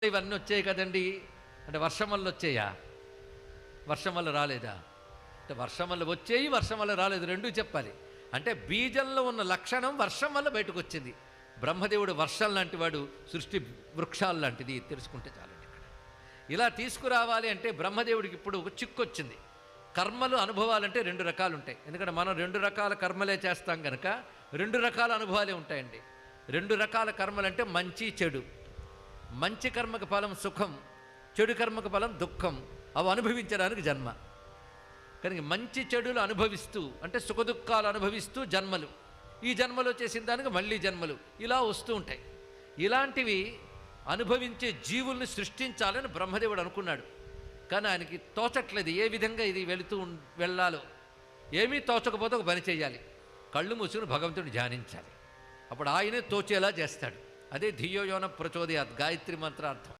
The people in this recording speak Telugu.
ఇవన్నీ వచ్చాయి కదండి అంటే వర్షం వల్ల వచ్చాయా? వర్షం వల్ల రాలేదా? అంటే వర్షం వల్ల వచ్చేయి, వర్షం వల్ల రాలేదు, రెండూ చెప్పాలి. అంటే బీజంలో ఉన్న లక్షణం వర్షం వల్ల బయటకు వచ్చింది. బ్రహ్మదేవుడు వర్షం లాంటి వాడు, సృష్టి వృక్షాలు లాంటిది తెలుసుకుంటే చాలండి. ఇక్కడ ఇలా తీసుకురావాలి అంటే బ్రహ్మదేవుడికి ఇప్పుడు ఒక చిక్కు వచ్చింది. కర్మలు అనుభవాలంటే రెండు రకాలు ఉంటాయి. ఎందుకంటే మనం రెండు రకాల కర్మలే చేస్తాం కనుక రెండు రకాల అనుభవాలే ఉంటాయండి. రెండు రకాల కర్మలంటే మంచి చెడు. మంచి కర్మకు ఫలం సుఖం, చెడు కర్మకు ఫలం దుఃఖం. అవి అనుభవించడానికి జన్మ. కనుక మంచి చెడులు అనుభవిస్తూ అంటే సుఖదుఖాలు అనుభవిస్తూ జన్మలు, ఈ జన్మలో చేసిన దానికి మళ్ళీ జన్మలు ఇలా వస్తూ ఉంటాయి. ఇలాంటివి అనుభవించే జీవుల్ని సృష్టించాలని బ్రహ్మదేవుడు అనుకున్నాడు. కానీ ఆయనకి తోచట్లేదు ఏ విధంగా ఇది వెళ్ళాలో. ఏమీ తోచకపోతే ఒక పని చేయాలి, కళ్ళు మూసుకుని భగవంతుడిని ధ్యానించాలి. అప్పుడు ఆయనే తోచేలా చేస్తాడు. అదే ధియోయోన ప్రచోదయాత్ గాయత్రి మంత్రార్థం.